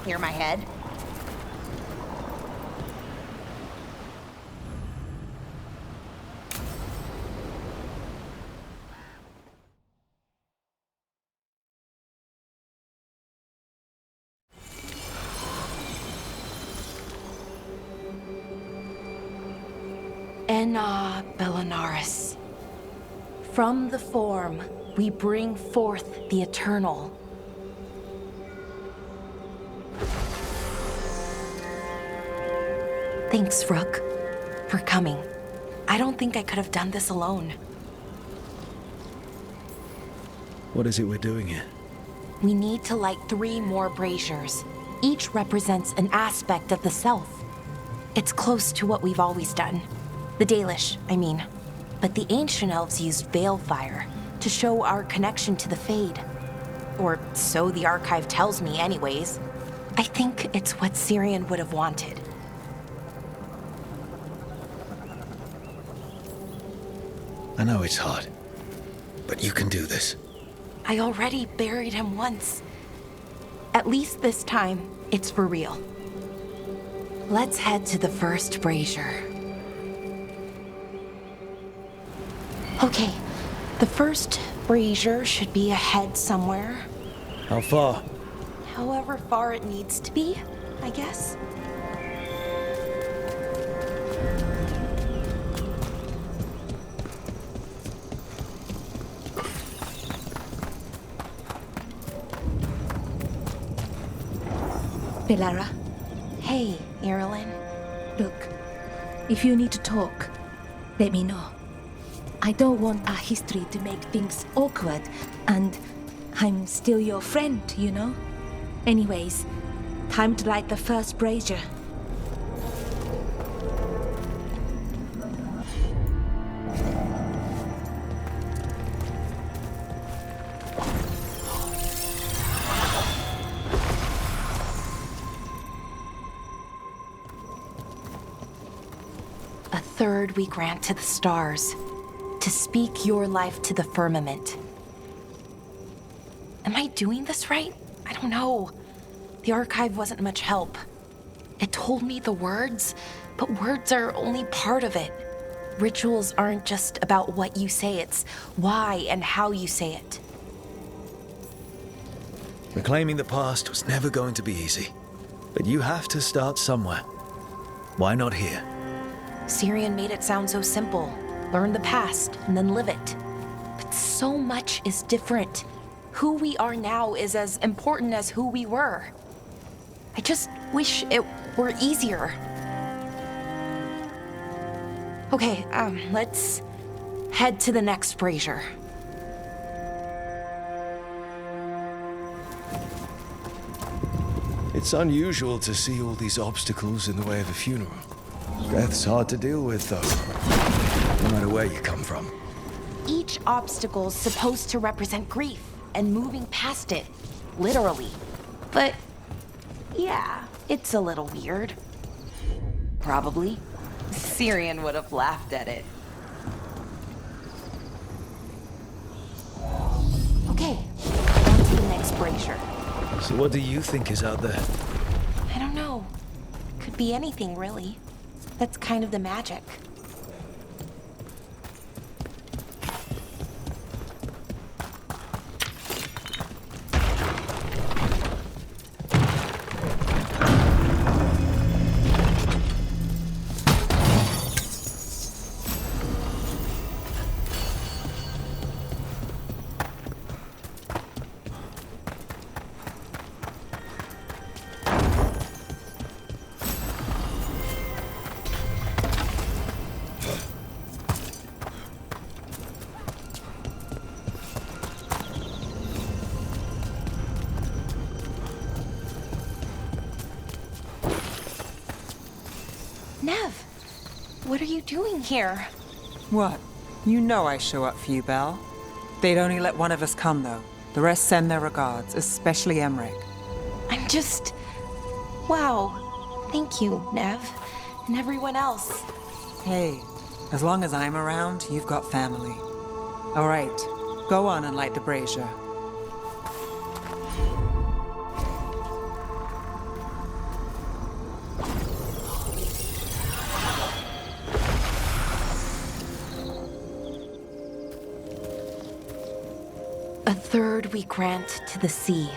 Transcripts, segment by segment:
clear my head. Enna Bellinaris. From the form, we bring forth the eternal. Thanks, Rook, for coming. I don't think I could have done this alone. What is it we're doing here? We need to light 3 more braziers. Each represents an aspect of the self. It's close to what we've always done. The Dalish, I mean. But the ancient elves used balefire to show our connection to the Fade. Or so the archive tells me anyways. I think it's what Syrian would have wanted. I know it's hard, but you can do this. I already buried him once. At least this time, it's for real. Let's head to the first brazier. Okay, the first brazier should be ahead somewhere. How far? However far it needs to be, I guess. Belara, Hey, Irilyn. look, if you need to talk, let me know. I don't want our history to make things awkward, and I'm still your friend, you know? Anyways, time to light the first brazier. A third we grant to the stars, to speak your life to the firmament. Am I doing this right? I don't know. The archive wasn't much help. It told me the words, but words are only part of it. Rituals aren't just about what you say, it's why and how you say it. Reclaiming the past was never going to be easy, but you have to start somewhere. Why not here? Syrian made it sound so simple. Learn the past and then live it. But so much is different. Who we are now is as important as who we were. I just wish it were easier. Okay, let's head to the next brazier. It's unusual to see all these obstacles in the way of a funeral. Death's hard to deal with, though, no matter where you come from. Each obstacle's supposed to represent grief and moving past it, literally. But yeah, it's a little weird. Probably. Syrian would have laughed at it. Okay, on to the next brazier. So what do you think is out there? I don't know. Could be anything, really. That's kind of the magic. Nev, what are you doing here? What? You know I show up for you, Belle. They'd only let one of us come, though. The rest send their regards, especially Emmerich. I'm just... Wow. Thank you, Nev. And everyone else. Hey, as long as I'm around, you've got family. All right, go on and light the brazier. third we grant to the sea,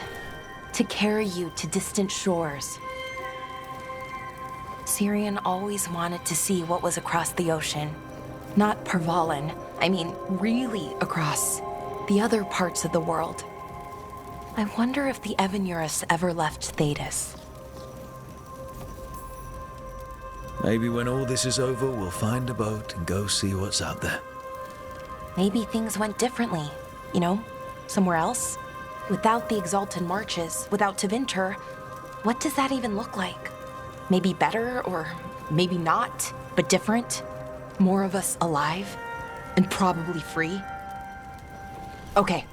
to carry you to distant shores. Syrian always wanted to see what was across the ocean. Not Parvalan, I mean really across. The other parts of the world. I wonder if the Evanurus ever left Thedas. Maybe when all this is over, we'll find a boat and go see what's out there. Maybe things went differently, you know, somewhere else. Without the Exalted Marches, without Tevinter, what does that even look like? Maybe better, or maybe not, but different? More of us alive, and probably free? Okay,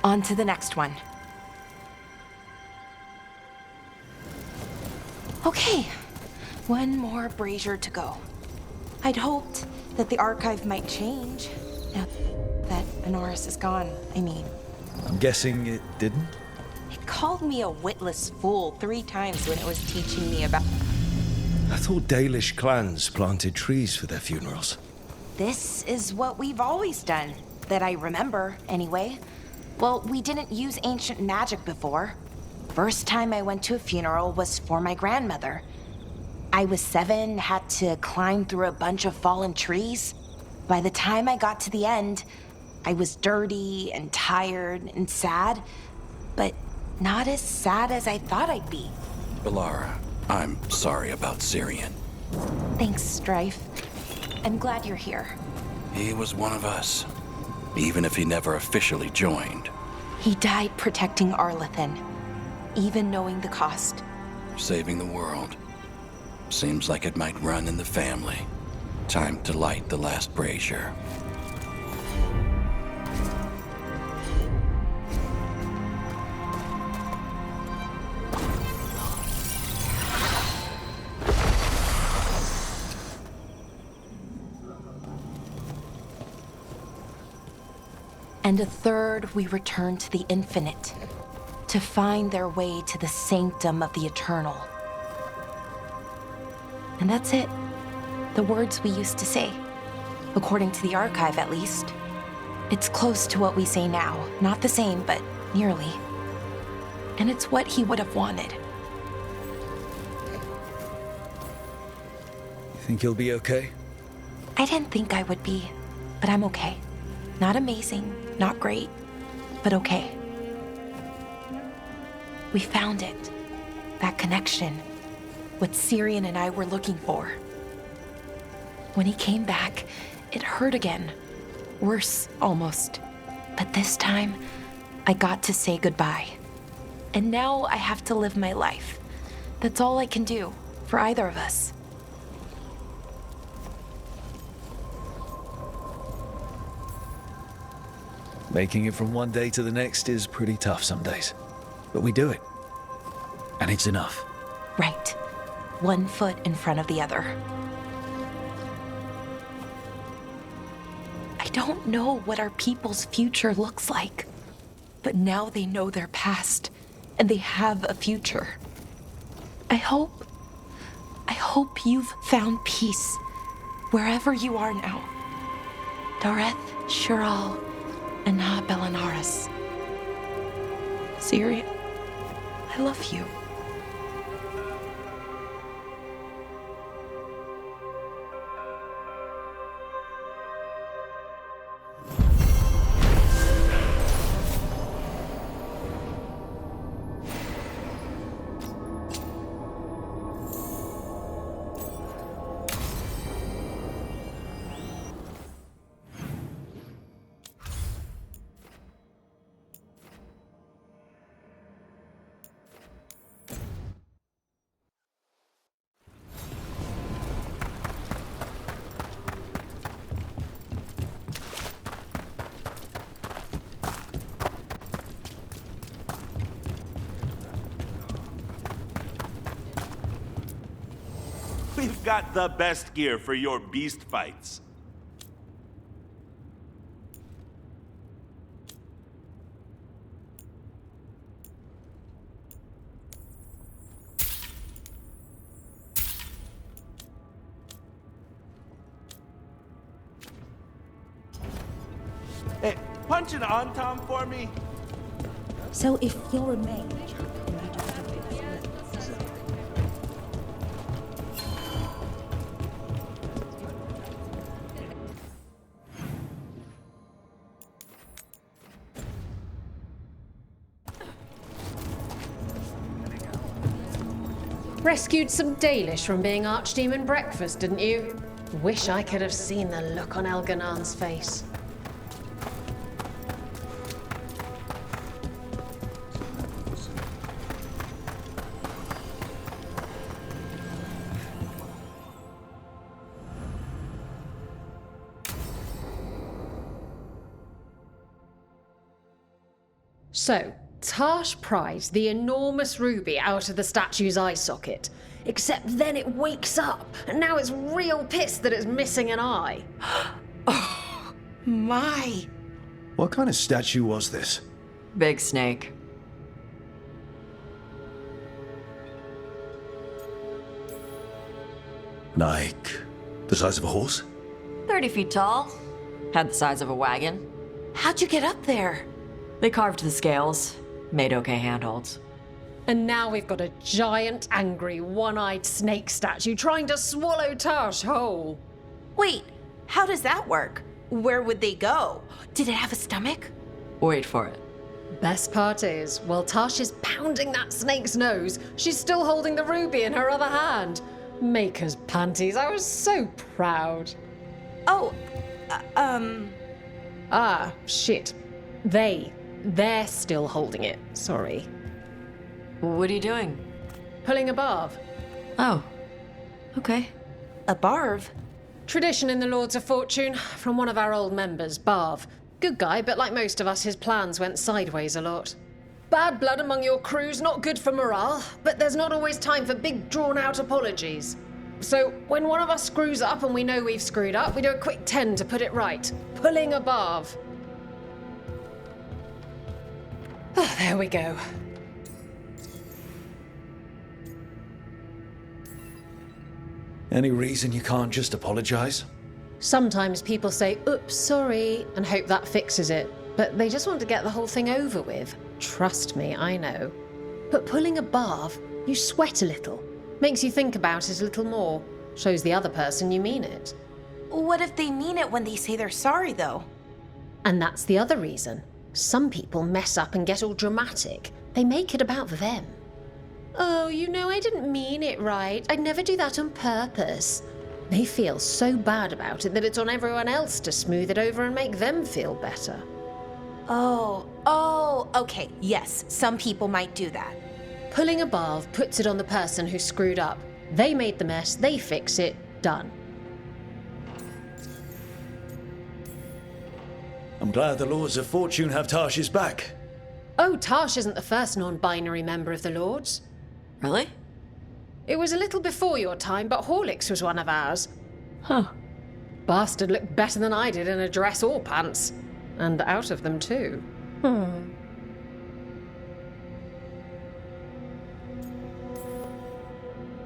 on to the next one. Okay, one more brazier to go. I'd hoped that the archive might change now that Honoris is gone, I mean. I'm guessing it didn't? It called me a witless fool 3 times when it was teaching me about... I thought Dalish clans planted trees for their funerals. This is what we've always done, that I remember, anyway. Well, we didn't use ancient magic before. First time I went to a funeral was for my grandmother. I was 7, had to climb through a bunch of fallen trees. By the time I got to the end, I was dirty and tired and sad, but not as sad as I thought I'd be. Balara, I'm sorry about Syrian. Thanks, Strife. I'm glad you're here. He was one of us, even if he never officially joined. He died protecting Arlathan, even knowing the cost. Saving the world. Seems like it might run in the family. Time to light the last brazier. And a third we return to the infinite, to find their way to the sanctum of the eternal. And that's it. The words we used to say. According to the archive, at least. It's close to what we say now. Not the same, but nearly. And it's what he would have wanted. You think you'll be okay? I didn't think I would be, but I'm okay. Not amazing, not great, but okay. We found it. That connection. What Syrian and I were looking for. When he came back, it hurt again. Worse, almost. But this time, I got to say goodbye. And now I have to live my life. That's all I can do, for either of us. Making it from one day to the next is pretty tough some days. But we do it. And it's enough. Right. One foot in front of the other. I don't know what our people's future looks like, but now they know their past, and they have a future. I hope you've found peace, wherever you are now. Dareth, Shural, and Ha Belanaris. Syrian, I love you. We've got the best gear for your beast fights. punch an on-tom for me? So if you're a mage, Rescued some Dalish from being Archdemon breakfast, didn't you? Wish I could have seen the look on Elganan's face. So, Tarsh pries the enormous ruby out of the statue's eye socket. Except then it wakes up, and now it's real pissed that it's missing an eye. Oh, my. What kind of statue was this? Big snake. Like, the size of a horse? 30 feet tall. Had the size of a wagon. How'd you get up there? They carved the scales. Made okay handholds. And now we've got a giant, angry, one-eyed snake statue trying to swallow Tarsh whole. Wait, how does that work? Where would they go? Did it have a stomach? Wait for it. Best part is, while Tarsh is pounding that snake's nose, she's still holding the ruby in her other hand. Maker's panties, I was so proud. Oh, Ah, shit. They're still holding it, sorry. What are you doing? Pulling a barb. Oh. Okay. a barv. Tradition in the Lords of Fortune, from one of our old members, Barv. Good guy, but like most of us, his plans went sideways a lot. Bad blood among your crew's not good for morale, but there's not always time for big, drawn-out apologies. So, when one of us screws up and we know we've screwed up, we do a quick 10 to put it right. Pulling a barv. Oh, there we go. Any reason you can't just apologize? Sometimes people say, oops, sorry, and hope that fixes it. But they just want to get the whole thing over with. Trust me, I know. But pulling a barv, you sweat a little. Makes you think about it a little more. Shows the other person you mean it. What if they mean it when they say they're sorry, though? And that's the other reason. Some people mess up and get all dramatic. They make it about them. Oh, you know, I didn't mean it right. I'd never do that on purpose. They feel so bad about it that it's on everyone else to smooth it over and make them feel better. Oh, okay, yes, some people might do that. Pulling a barv puts it on the person who screwed up. They made the mess, they fix it, done. I'm glad the Lords of Fortune have Tarsh's back. Oh, Tarsh isn't the first non-binary member of the Lords. Really? It was a little before your time, but Horlicks was one of ours. Huh. Bastard looked better than I did in a dress or pants. And out of them, too.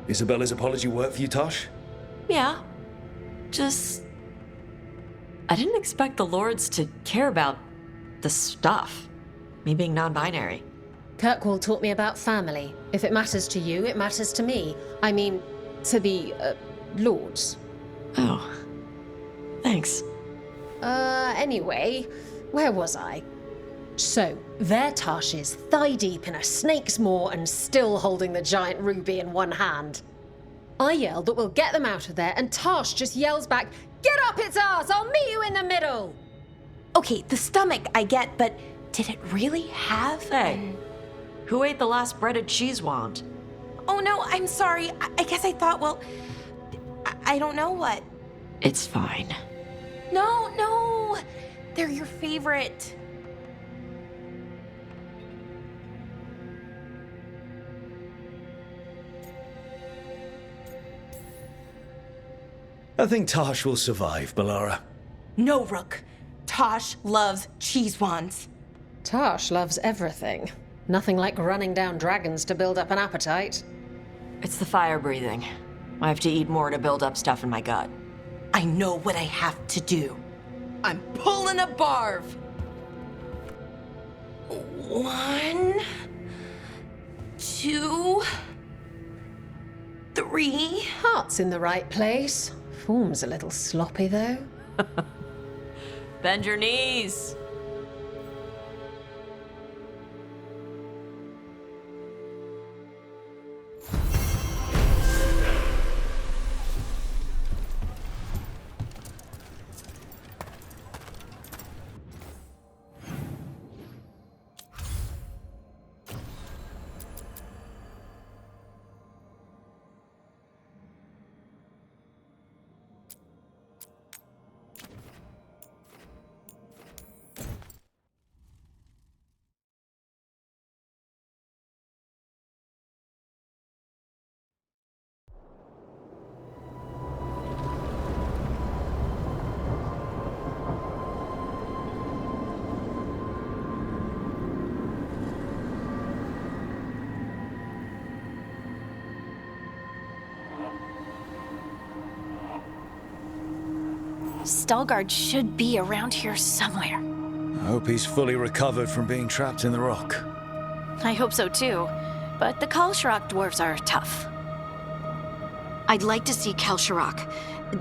Isabella's apology work for you, Tarsh? Yeah. Just... I didn't expect the Lords to care about the stuff. Me being non-binary. Kirkwall taught me about family. If it matters to you, it matters to me. I mean, to the, Lords. Oh. Thanks. Anyway, where was I? So, there Tarsh is, thigh-deep in a snake's maw and still holding the giant ruby in one hand. I yelled that we'll get them out of there, and Tarsh just yells back, "Get up its ass! I'll meet you in the middle!" Okay, the stomach I get, but did it really have Hey. Who ate the last breaded cheese wand? Oh no, I'm sorry. I guess I thought, well, I don't know what. It's fine. No, they're your favorite. I think Tarsh will survive, Balara. No, Rook. Tosh loves cheese wands. Tarsh loves everything. Nothing like running down dragons to build up an appetite. It's the fire breathing. I have to eat more to build up stuff in my gut. I know what I have to do. I'm pulling a barv. 1, 2, 3. Heart's in the right place. Form's a little sloppy, though. Bend your knees. Stalgard should be around here somewhere. I hope he's fully recovered from being trapped in the rock. I hope so too, but the Kalsharok dwarves are tough. I'd like to see Kalsharok.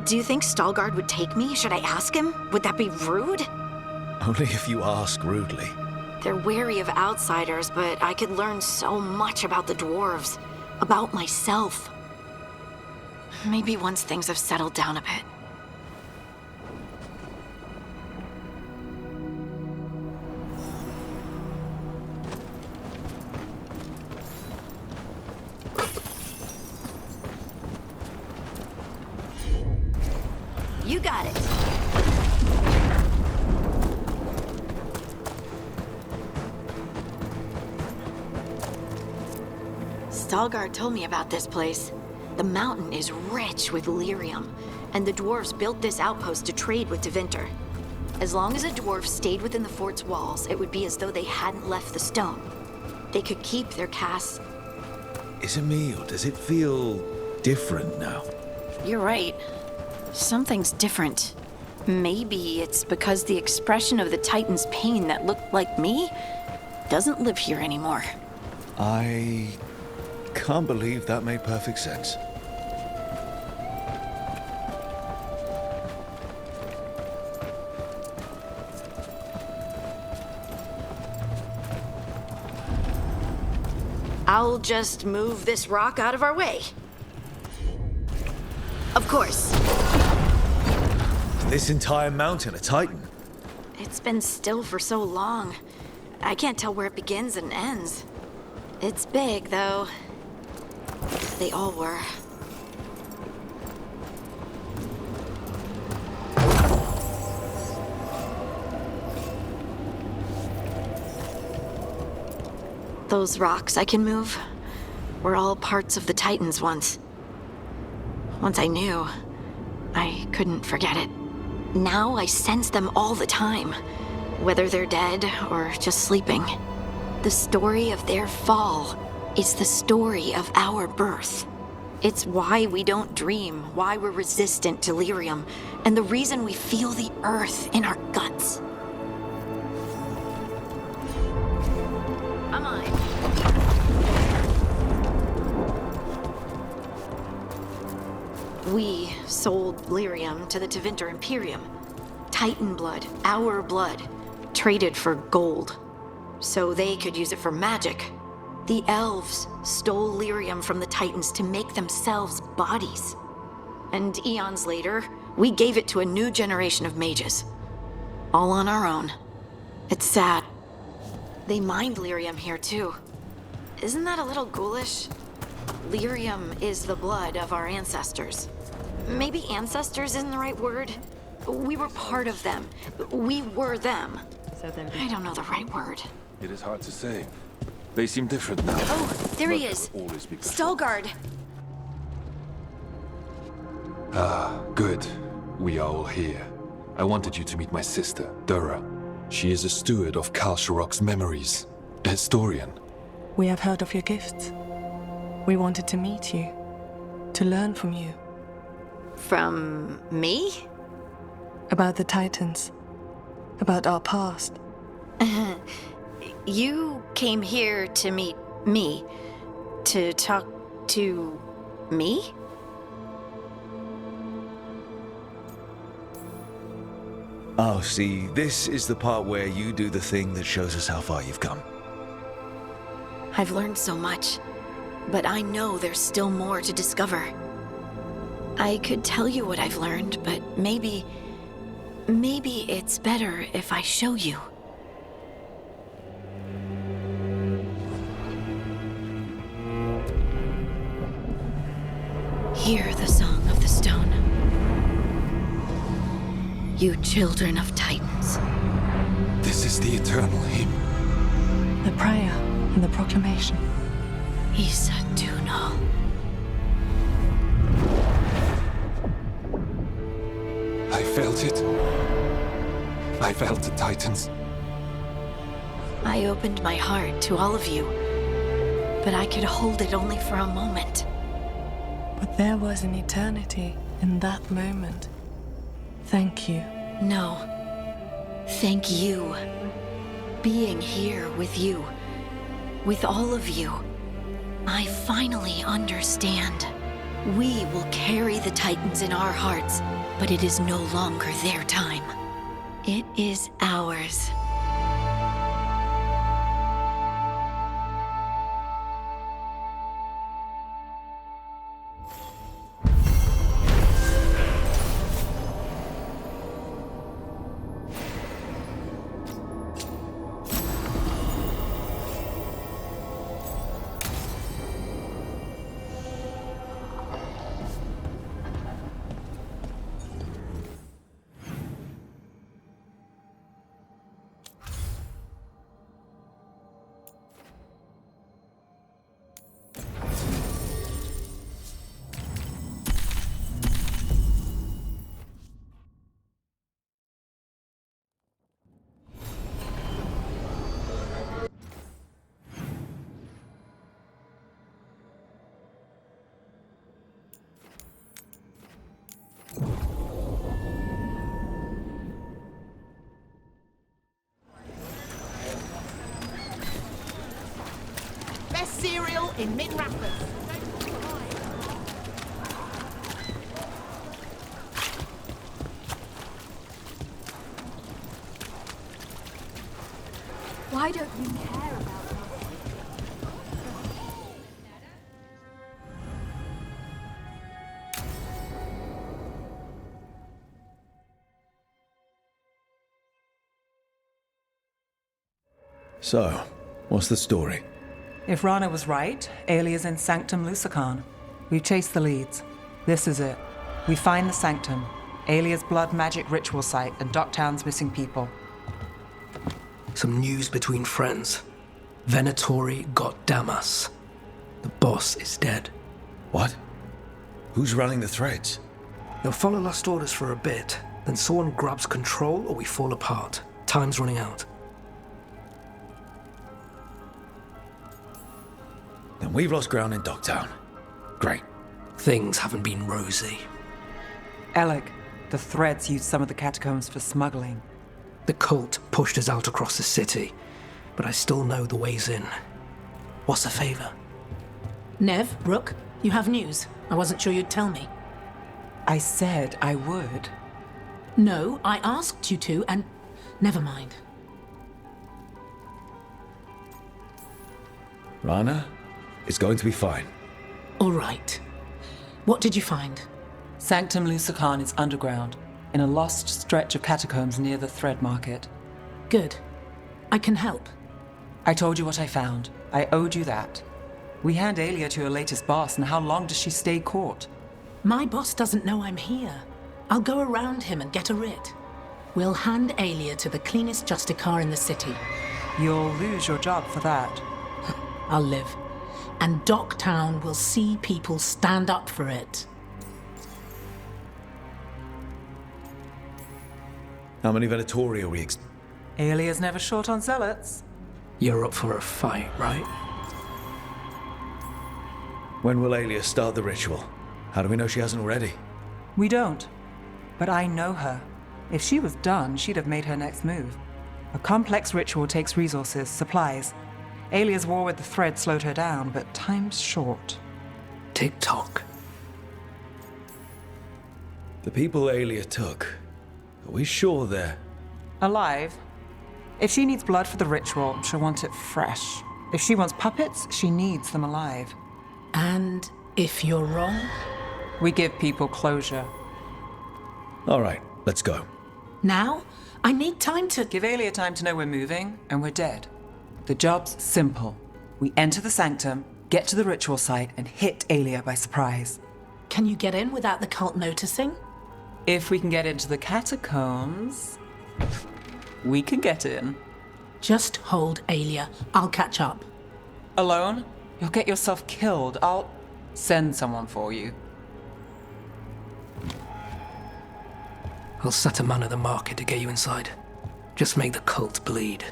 Do you think Stalgard would take me? Should I ask him? Would that be rude? Only if you ask rudely. They're wary of outsiders, but I could learn so much about the dwarves, about myself. Maybe once things have settled down a bit. You got it. Stalgard told me about this place. The mountain is rich with lyrium, and the dwarves built this outpost to trade with Tevinter. As long as a dwarf stayed within the fort's walls, it would be as though they hadn't left the stone. They could keep their casts. Is it me, or does it feel different now? You're right. Something's different. Maybe it's because the expression of the Titan's pain that looked like me doesn't live here anymore. I can't believe that made perfect sense. I'll just move this rock out of our way. Of course. This entire mountain a Titan? It's been still for so long. I can't tell where it begins and ends. It's big, though. They all were. Those rocks I can move were all parts of the Titans once. Once I knew, I couldn't forget it. Now I sense them all the time, whether they're dead or just sleeping. The story of their fall is the story of our birth. It's why we don't dream, why we're resistant to lyrium, and the reason we feel the earth in our guts. I'm on it. We sold lyrium to the Tevinter Imperium. Titan blood, our blood, traded for gold. So they could use it for magic. The elves stole lyrium from the Titans to make themselves bodies. And eons later, we gave it to a new generation of mages. All on our own. It's sad. They mined lyrium here too. Isn't that a little ghoulish? Lyrium is the blood of our ancestors. Maybe ancestors isn't the right word. We were part of them. We were them. I don't know the right word. It is hard to say. They seem different now. Oh, there he But is. will always be patrol. Stalgard. Ah, good. We are all here. I wanted you to meet my sister, Dura. She is a steward of Kalsharok's memories. A historian. We have heard of your gifts. We wanted to meet you. To learn from you. From me? About the Titans. About our past. you came here to meet me. To talk to me? Oh, see, this is the part where you do the thing that shows us how far you've come. I've learned so much, but I know there's still more to discover. I could tell you what I've learned, but maybe it's better if I show you. Hear the song of the stone. You children of Titans. This is the eternal hymn. The prayer and the proclamation. Isa Tunal. I felt it. I felt the Titans. I opened my heart to all of you, but I could hold it only for a moment. But there was an eternity in that moment. Thank you. No. Thank you. Being here with you, with all of you, I finally understand. We will carry the Titans in our hearts, but it is no longer their time. It is ours. Best cereal in mid-wrappers. Why don't you care about me? So, what's the story? If Rana was right, Alia's in Sanctum Lucican. We've chased the leads. This is it. We find the Sanctum, Alia's blood magic ritual site, and Docktown's missing people. Some news between friends. Venatori got Damas. The boss is dead. What? Who's running the threads? They'll follow last orders for a bit, then someone grabs control or we fall apart. Time's running out. Then we've lost ground in Docktown. Great. Things haven't been rosy. Alec, the threads used some of the catacombs for smuggling. The cult pushed us out across the city, but I still know the ways in. What's the favor? Nev, Brooke, you have news. I wasn't sure you'd tell me. I said I would. No, I asked you to, and never mind. Rana, it's going to be fine. All right. What did you find? Sanctum Lucican is underground, in a lost stretch of catacombs near the Thread Market. Good. I can help. I told you what I found. I owed you that. We hand Alia to her latest boss, and how long does she stay caught? My boss doesn't know I'm here. I'll go around him and get a writ. We'll hand Alia to the cleanest Justicar in the city. You'll lose your job for that. I'll live. And Docktown will see people stand up for it. How many Venatori are we Alia's never short on zealots. You're up for a fight, right? When will Alia start the ritual? How do we know she hasn't already? We don't. But I know her. If she was done, she'd have made her next move. A complex ritual takes resources, supplies. Alia's war with the thread slowed her down, but time's short. Tick-tock. The people Alia took, are we sure they're... Alive? If she needs blood for the ritual, she'll want it fresh. If she wants puppets, she needs them alive. And if you're wrong? We give people closure. All right, let's go. Now? I need time to... Give Alia time to know we're moving, and we're dead. The job's simple. We enter the sanctum, get to the ritual site, and hit Alia by surprise. Can you get in without the cult noticing? If we can get into the catacombs, we can get in. Just hold Alia. I'll catch up. Alone? You'll get yourself killed. I'll send someone for you. I'll set a man at the market to get you inside. Just make the cult bleed.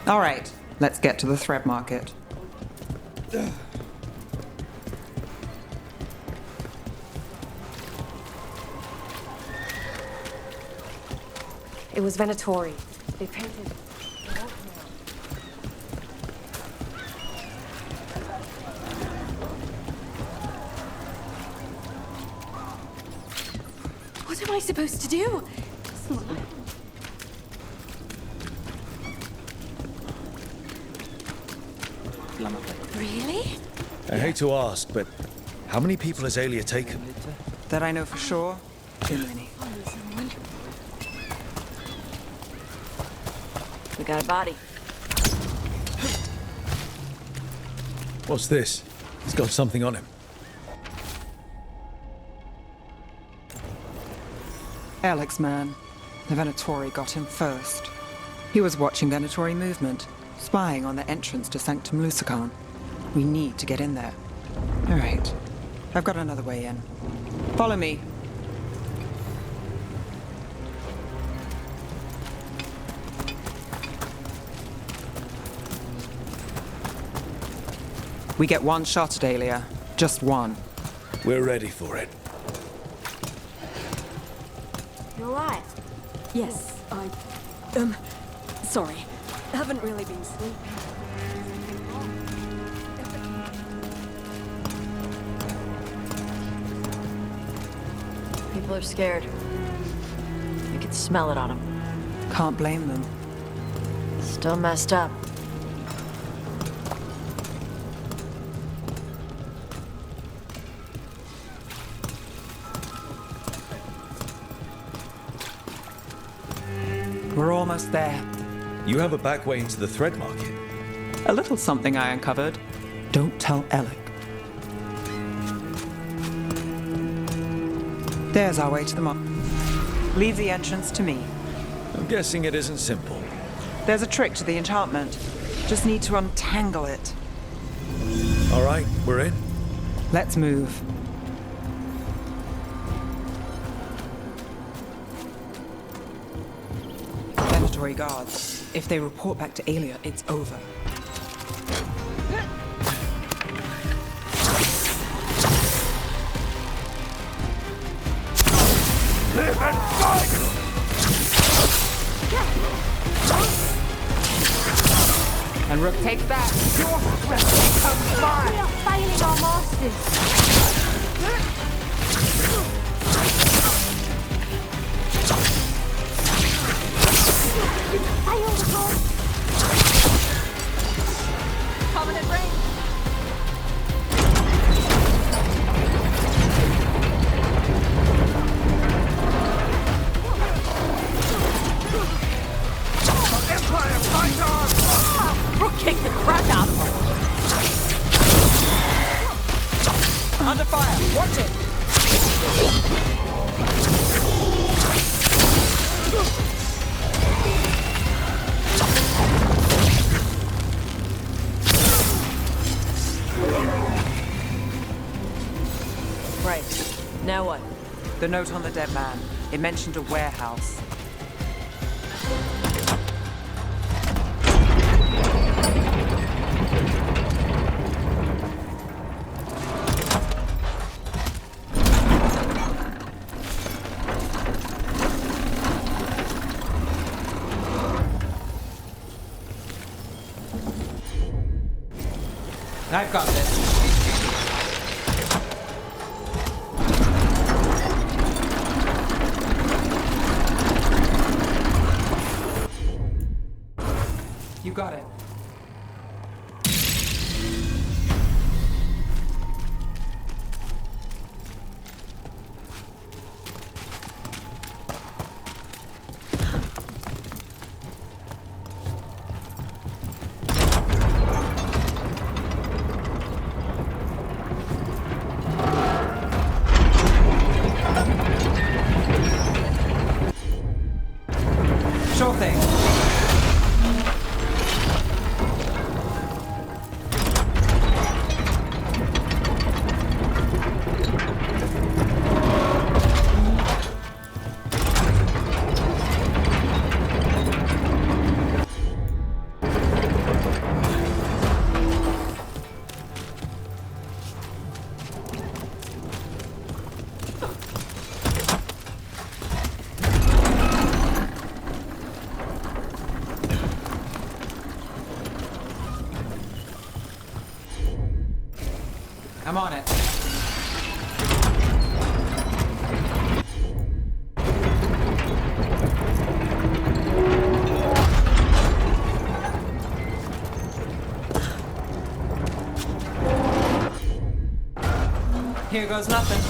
All right, let's get to the thread market. It was Venatori. They painted... What am I supposed to do? Really? I hate to ask, but how many people has Alia taken? That I know for sure, too many. We got a body. What's this? He's got something on him. Alex, man. The Venatori got him first. He was watching Venatori movement, spying on the entrance to Sanctum Lucican. We need to get in there. All right. I've got another way in. Follow me. We get one shot at Alia. Just one. We're ready for it. You alive? Yes, sorry. Haven't really been sleeping. People are scared. You can smell it on them. Can't blame them. Still messed up. We're almost there. You have a back way into the thread market. A little something I uncovered. Don't tell Alec. There's our way to the market. Leave the entrance to me. I'm guessing it isn't simple. There's a trick to the enchantment. Just need to untangle it. All right, we're in. Let's move. Venatori guards. If they report back to Alia, it's over. Live and fight! And Rook, take that! Your strength becomes mine! We are failing our masters! Failed upon! Covenant ring! Empire, fight on! Rook kicked the crap out of him. Under fire! Watch it! Right. Now what? The note on the dead man. It mentioned a warehouse. I've got this. You got it. Sure thing. I'm on it. Here goes nothing.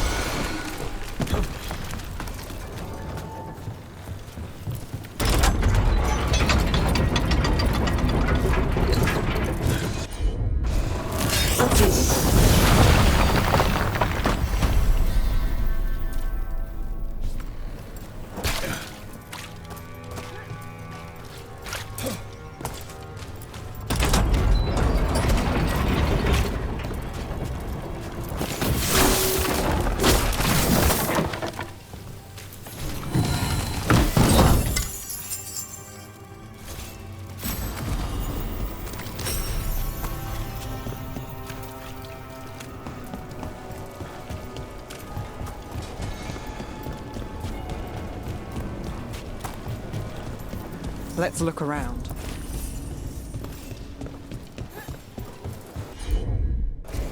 Let's look around.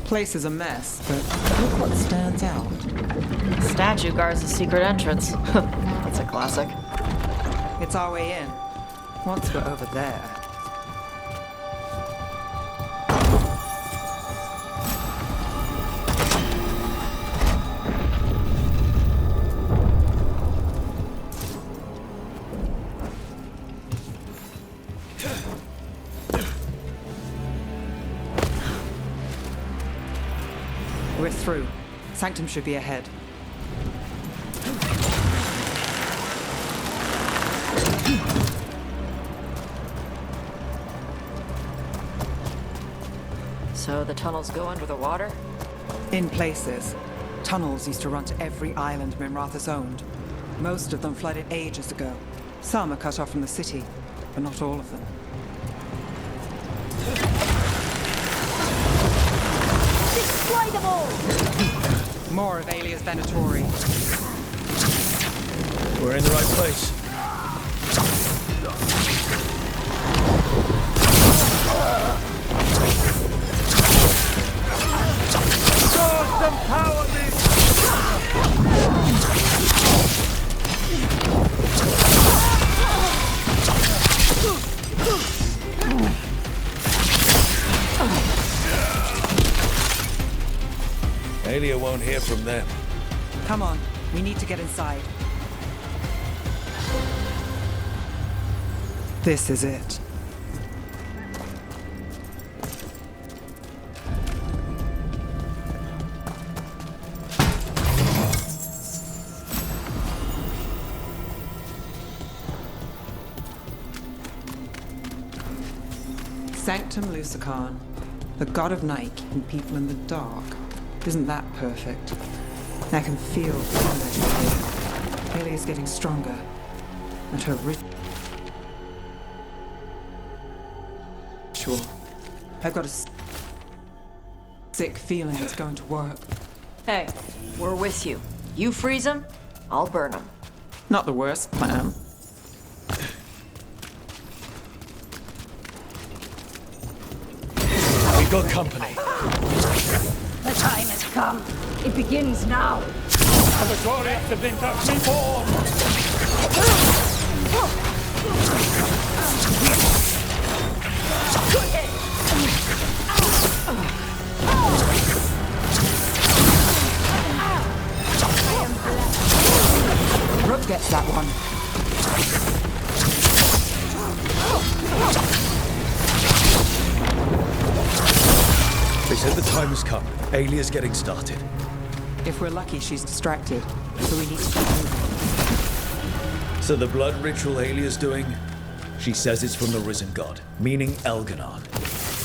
Place is a mess, but look what stands out. Statue guards the secret entrance. That's a classic. It's our way in. Once we're over there. We're through. Sanctum should be ahead. So the tunnels go under the water? In places. Tunnels used to run to every island Minrathous owned. Most of them flooded ages ago. Some are cut off from the city, but not all of them. Destroy them all! More of Alia's Venatori. We're in the right place. Some power, Alia won't hear from them. Come on, we need to get inside. This is it. Sanctum Lucican, the god of night keeping people in the dark. Isn't that perfect? I can feel the energy here. Alia's getting stronger, and her ritual. I've got a sick feeling it's going to work. Hey, we're with you. You freeze them, I'll burn them. Not the worst plan. got company. The time has come. It begins now. Commentarief have been touched before. Rook gets that one. They said the time has come. Alia's getting started. If we're lucky, she's distracted, so we need to keep moving. So the blood ritual Alia's doing, she says it's from the risen god, meaning Elganon.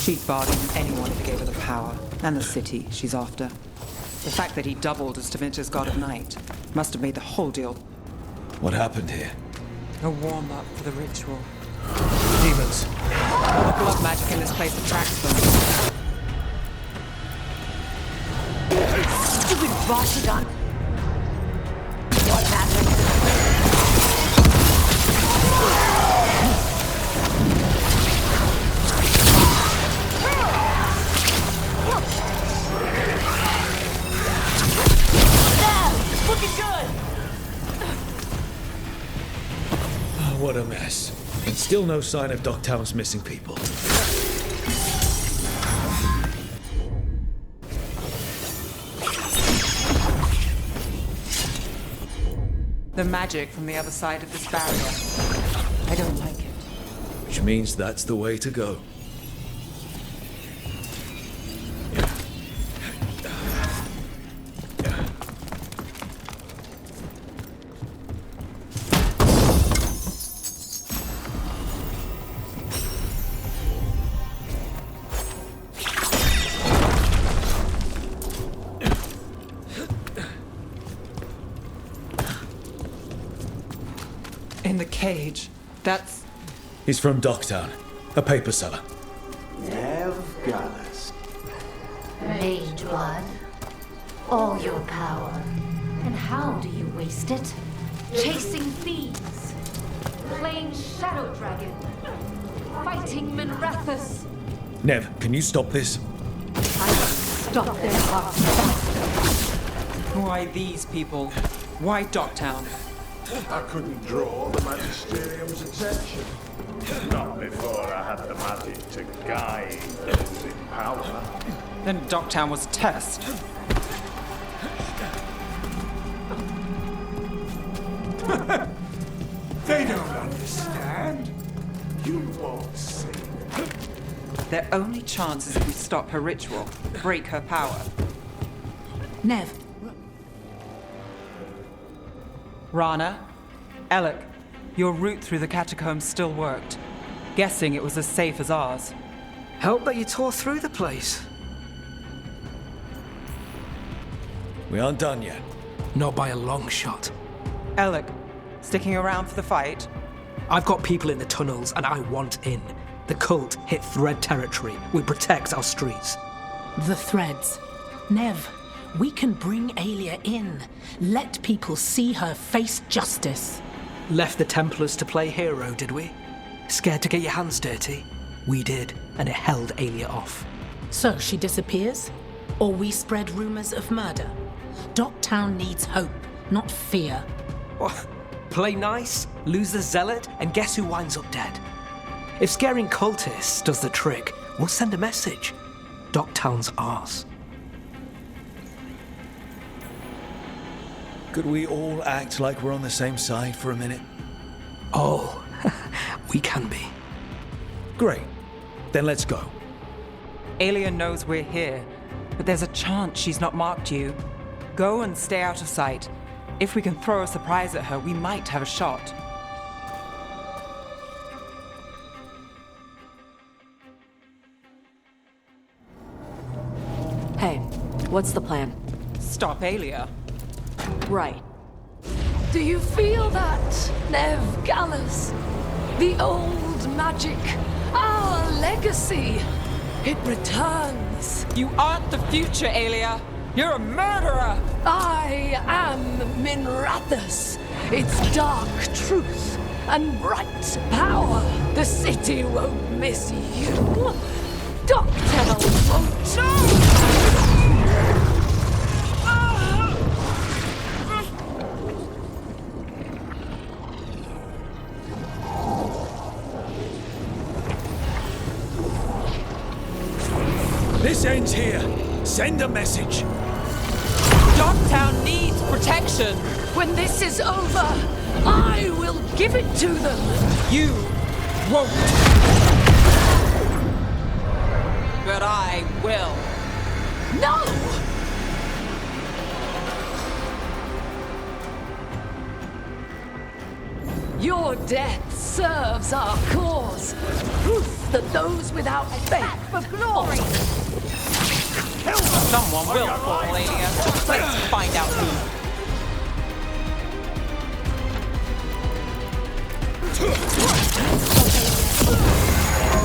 She'd bargain with anyone if he gave her the power, and the city she's after. The fact that he doubled as Tevinter's god of night must have made the whole deal. What happened here? A warm-up for the ritual. Demons. All the blood magic in this place attracts them. Stupid Vashigan! What magic? Looking good! What a mess. And still no sign of Docktown's missing people. The magic from the other side of this barrier. I don't like it. Which means that's the way to go. In the cage. That's... He's from Docktown, a paper seller. Gallus. Mage blood. All your power. And how do you waste it? Chasing thieves. Playing Shadow Dragon. Fighting Minrathus. Nev, can you stop this? I will stop their hearts faster. Why these people? Why Docktown? I couldn't draw the Magisterium's attention. Not before I had the magic to guide those in power. Then Docktown was a test. They don't understand. You won't see. Their only chance is if we stop her ritual, break her power. Nev. Rana, Alec, your route through the catacombs still worked. Guessing it was as safe as ours. Help that you tore through the place. We aren't done yet. Not by a long shot. Alec, sticking around for the fight? I've got people in the tunnels and I want in. The cult hit Thread territory. We protect our streets. The threads. Nev, we can bring Alia in. Let people see her face justice. Left the Templars to play hero, did we? Scared to get your hands dirty? We did, and it held Alia off. So she disappears? Or we spread rumors of murder? Docktown needs hope, not fear. What? Play nice, lose the zealot, and guess who winds up dead? If scaring cultists does the trick, we'll send a message. Docktown's ours. Could we all act like we're on the same side for a minute? Oh, we can be. Great. Then let's go. Alia knows we're here, but there's a chance she's not marked you. Go and stay out of sight. If we can throw a surprise at her, we might have a shot. Hey, what's the plan? Stop Alia. Right. Do you feel that, Nev Gallus? The old magic, our legacy. It returns. You aren't the future, Alia. You're a murderer. I am Minrathus. It's dark truth and bright power. The city won't miss you. Docktown This ends here. Send a message. Dogtown needs protection. When this is over, I will give it to them. You won't. But I will. No! Your death serves our cause. Proof that those without faith for glory. Someone will fall, Alia. Let's find out who.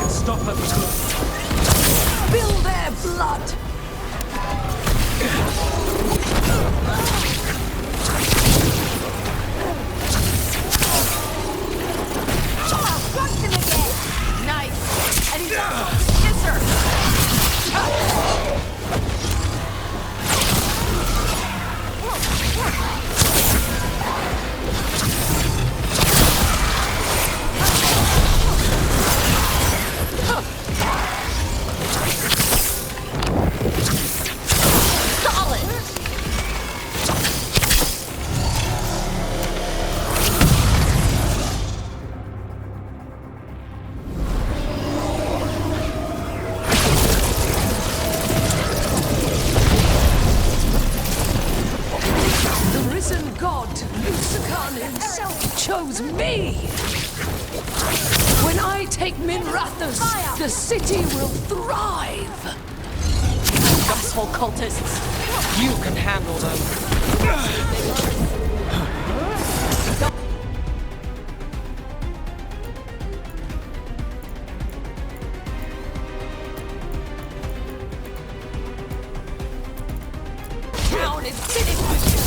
Stop them. Spill their blood. Crushed him again! Nice! And he's up! Yes, sir! When I take Minrathous, the city will thrive. Gospel cultists, you can handle them. Town is finished with you.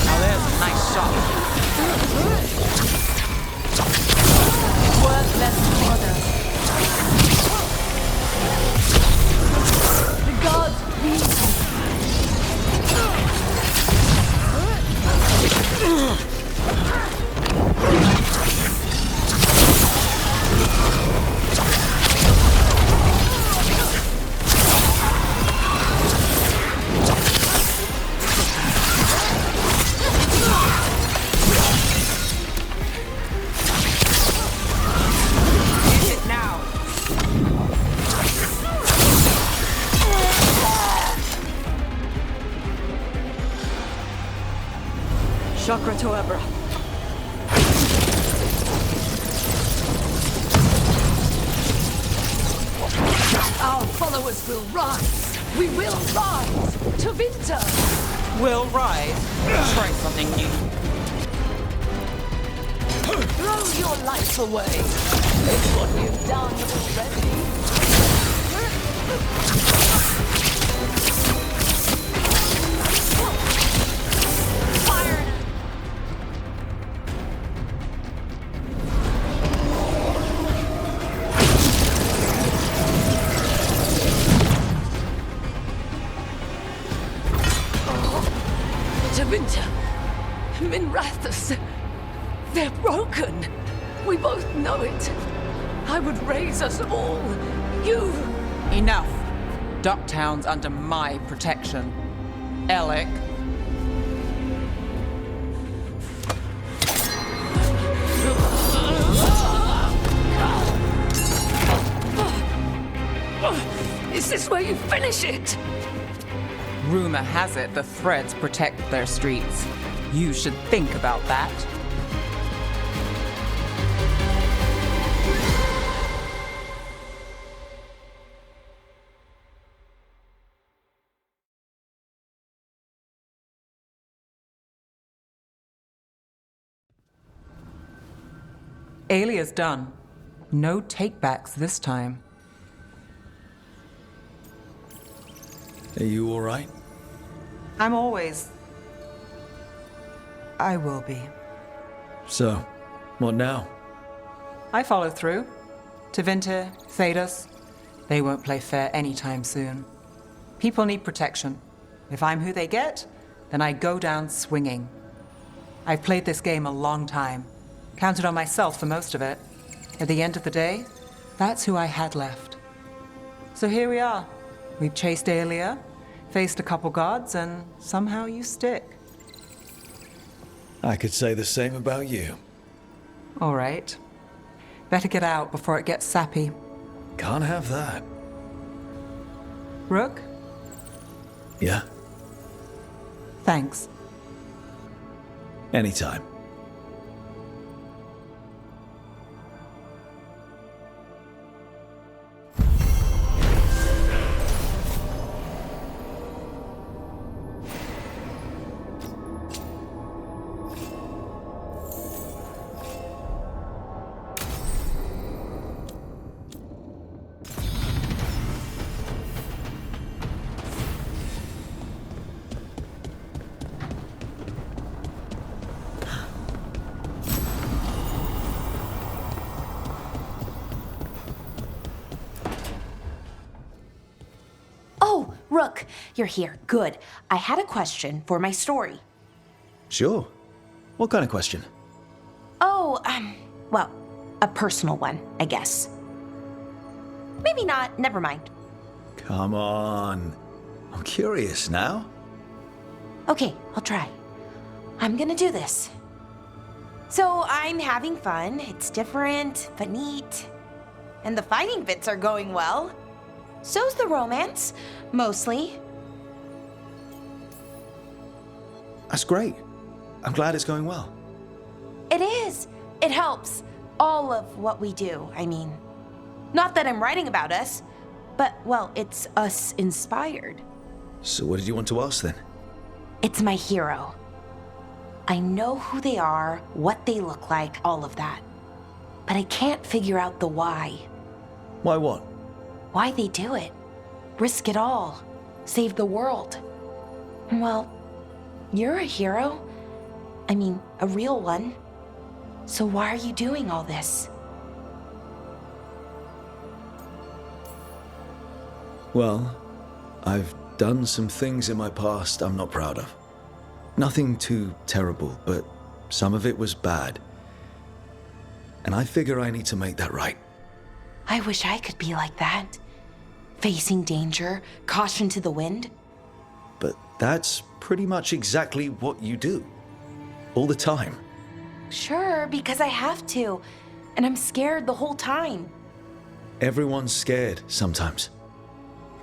Now there's a nice shot. Worthless mother. The gods please Chakra to Ebra. Our followers will rise. We will rise to winter. We'll rise. Try something new. Throw your life away. It's what you've done already. Minrathous, they're broken. We both know it. I would raise us all. You... Enough. Ducktown's under my protection. Alec. Is this where you finish it? Rumor has it the Threads protect their streets. You should think about that. Alia's done. No takebacks this time. Are you all right? I'm always... I will be. So, what now? I follow through. Tevinter, Thedas, they won't play fair anytime soon. People need protection. If I'm who they get, then I go down swinging. I've played this game a long time. Counted on myself for most of it. At the end of the day, that's who I had left. So here we are. We've chased Aelia, faced a couple gods, and somehow you stick. I could say the same about you. All right. Better get out before it gets sappy. Can't have that. Rook? Yeah? Thanks. Anytime. Oh, Rook, you're here. Good. I had a question for my story. Sure. What kind of question? Oh, well, a personal one, I guess. Maybe not. Never mind. Come on. I'm curious now. Okay, I'll try. I'm gonna do this. So I'm having fun. It's different, but neat. And the fighting bits are going well. So's the romance, mostly. That's great. I'm glad it's going well. It is. It helps. All of what we do, I mean. Not that I'm writing about us, but, well, it's us inspired. So what did you want to ask then? It's my hero. I know who they are, what they look like, all of that. But I can't figure out the why. Why what? Why they do it. Risk it all. Save the world. Well, you're a hero. I mean, a real one. So why are you doing all this? Well, I've done some things in my past I'm not proud of. Nothing too terrible, but some of it was bad. And I figure I need to make that right. I wish I could be like that. Facing danger, caution to the wind. But that's pretty much exactly what you do. All the time. Sure, because I have to. And I'm scared the whole time. Everyone's scared sometimes.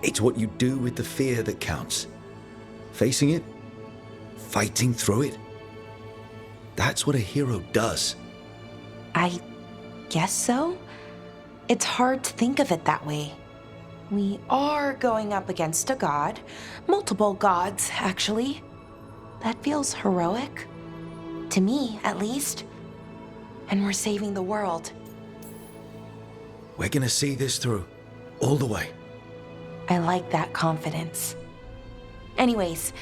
It's what you do with the fear that counts. Facing it, fighting through it. That's what a hero does. I guess so. It's hard to think of it that way. We are going up against a god. Multiple gods, actually. That feels heroic. To me, at least. And we're saving the world. We're gonna see this through. All the way. I like that confidence. Anyways,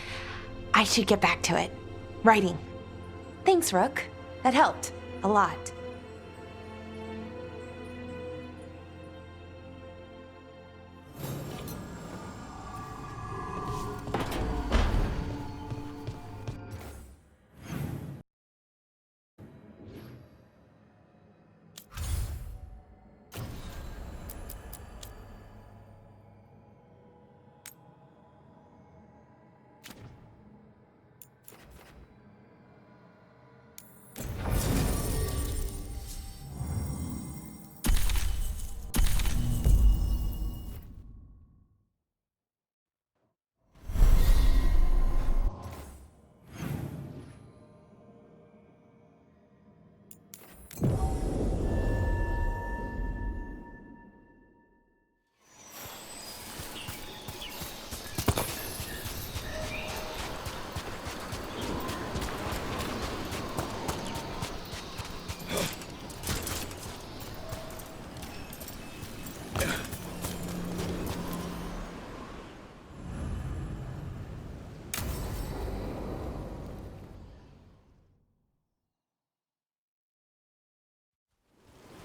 I should get back to it. Writing. Thanks, Rook. That helped. A lot.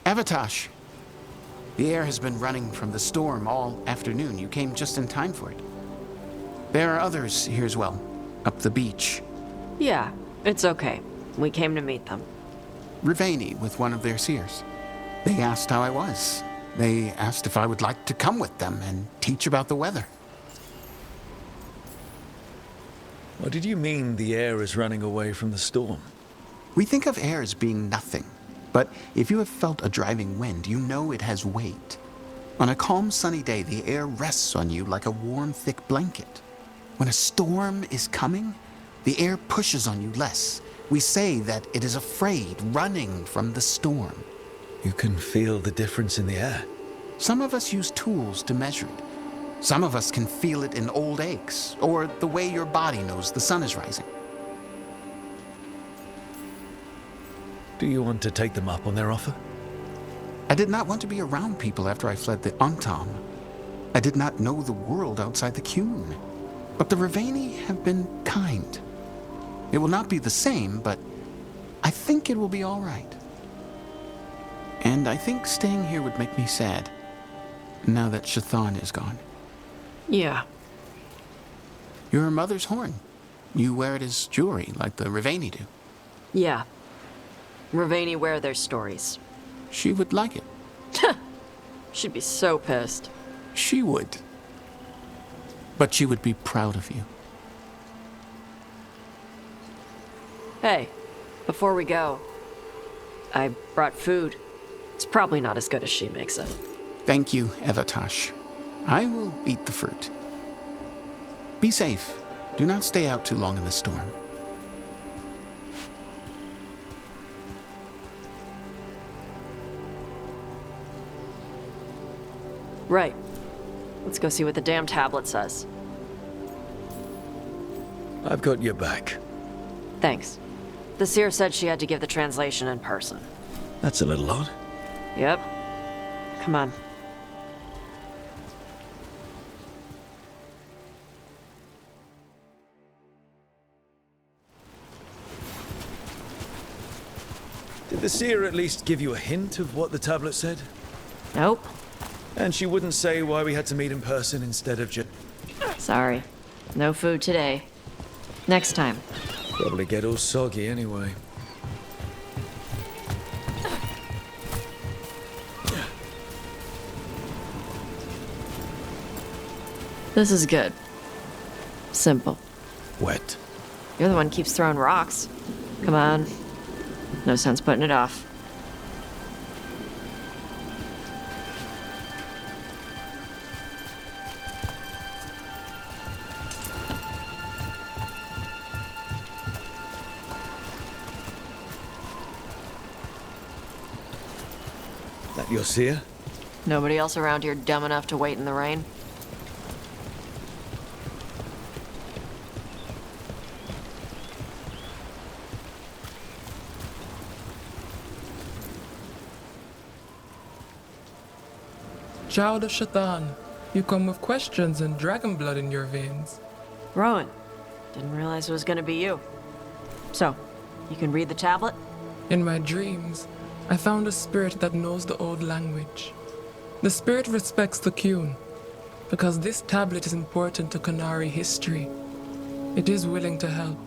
Avatash, The air has been running from the storm all afternoon. You came just in time for it. There are others here as well, up the beach. Yeah, it's okay. We came to meet them. Riveni with one of their seers. They asked how I was. They asked if I would like to come with them and teach about the weather. What did you mean the air is running away from the storm? We think of air as being nothing. But if you have felt a driving wind, you know it has weight. On a calm, sunny day, the air rests on you like a warm, thick blanket. When a storm is coming, the air pushes on you less. We say that it is afraid, running from the storm. You can feel the difference in the air. Some of us use tools to measure it. Some of us can feel it in old aches, or the way your body knows the sun is rising. Do you want to take them up on their offer? I did not want to be around people after I fled the Antam. I did not know the world outside the Qun. But the Riveni have been kind. It will not be the same, but I think it will be all right. And I think staying here would make me sad, now that Shathan is gone. Yeah. Your mother's horn. You wear it as jewelry, like the Riveni do. Yeah. Riveni wear their stories. She would like it. She'd be so pissed. She would. But she would be proud of you. Hey, before we go, I brought food. It's probably not as good as she makes it. Thank you, Evatash. I will eat the fruit. Be safe. Do not stay out too long in the storm. Right. Let's go see what the damn tablet says. I've got your back. Thanks. The seer said she had to give the translation in person. That's a little odd. Yep. Come on. Did the seer at least give you a hint of what the tablet said? Nope. And she wouldn't say why we had to meet in person instead of just... Sorry. No food today. Next time. Probably get all soggy anyway. This is good. Simple. Wet. You're the one who keeps throwing rocks. Come on. No sense putting it off. That your seer? Nobody else around here dumb enough to wait in the rain? Child of Shathan, you come with questions and dragon blood in your veins. Rowan, didn't realize it was gonna be you. So, you can read the tablet? In my dreams, I found a spirit that knows the old language. The spirit respects the Qun, because this tablet is important to Qunari history. It is willing to help.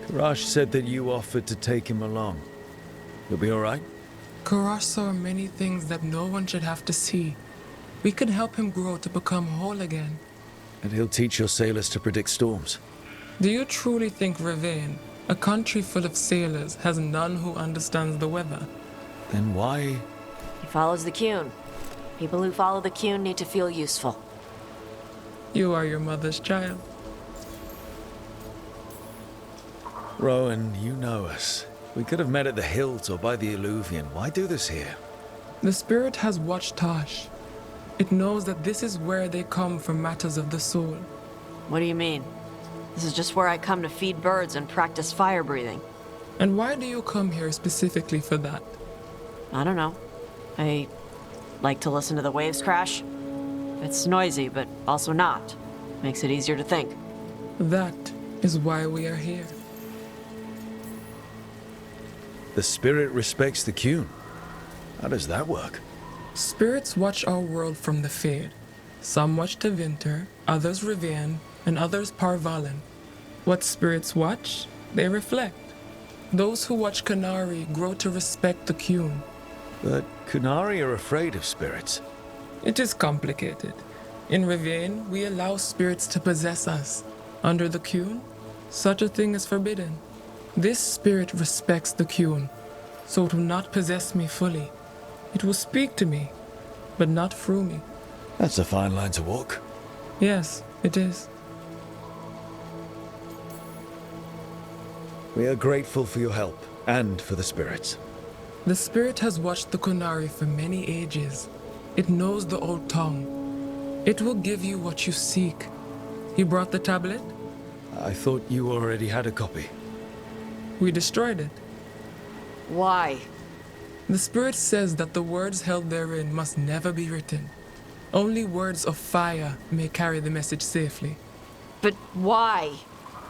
Karash said that you offered to take him along. You'll be all right? Karash saw many things that no one should have to see. We can help him grow to become whole again. And he'll teach your sailors to predict storms. Do you truly think Ravane, a country full of sailors, has none who understands the weather? Then why? He follows the Qun. People who follow the Qun need to feel useful. You are your mother's child. Rowan, you know us. We could have met at the hills or by the Alluvion. Why do this here? The spirit has watched Tosh. It knows that this is where they come for matters of the soul. What do you mean? This is just where I come to feed birds and practice fire breathing. And why do you come here specifically for that? I don't know. I like to listen to the waves crash. It's noisy, but also not. Makes it easier to think. That is why we are here. The spirit respects the Qun. How does that work? Spirits watch our world from the Fade. Some watch Tevinter, others Rivian, and others Parvalen. What spirits watch, they reflect. Those who watch Qunari grow to respect the Qun. But Qunari are afraid of spirits. It is complicated. In Rivian, we allow spirits to possess us. Under the Qun, such a thing is forbidden. This spirit respects the Qun, so it will not possess me fully. It will speak to me, but not through me. That's a fine line to walk. Yes, it is. We are grateful for your help, and for the spirits. The spirit has watched the Qunari for many ages. It knows the old tongue. It will give you what you seek. You brought the tablet? I thought you already had a copy. We destroyed it. Why? The spirit says that the words held therein must never be written. Only words of fire may carry the message safely. But why?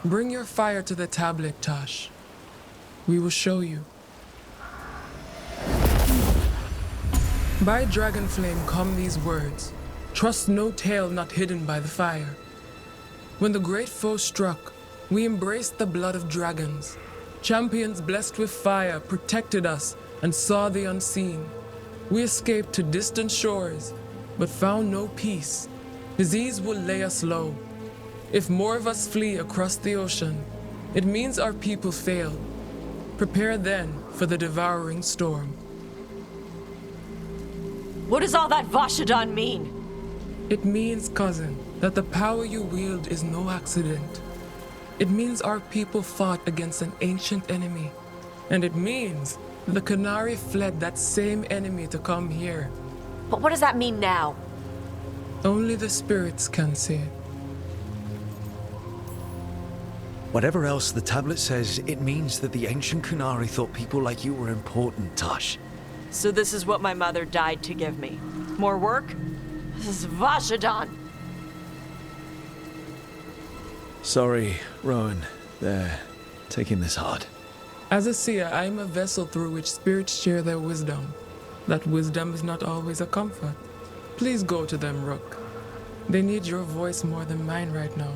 Bring your fire to the tablet, Tash. We will show you. By dragon flame come these words. Trust no tale not hidden by the fire. When the great foe struck, we embraced the blood of dragons. Champions blessed with fire protected us and saw the unseen. We escaped to distant shores, but found no peace. Disease will lay us low. If more of us flee across the ocean, it means our people failed. Prepare then for the devouring storm. What does all that Vashadan mean? It means, cousin, that the power you wield is no accident. It means our people fought against an ancient enemy. And it means the Qunari fled that same enemy to come here. But what does that mean now? Only the spirits can say it. Whatever else the tablet says, it means that the ancient Qunari thought people like you were important, Tash. So this is what my mother died to give me. More work? This is Vashadan. Sorry, Rowan. They're taking this hard. As a seer, I am a vessel through which spirits share their wisdom. That wisdom is not always a comfort. Please go to them, Rook. They need your voice more than mine right now.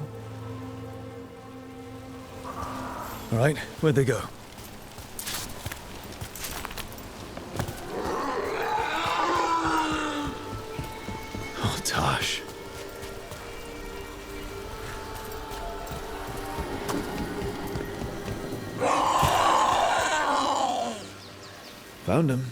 All right, where'd they go? Oh, Tash. Found him.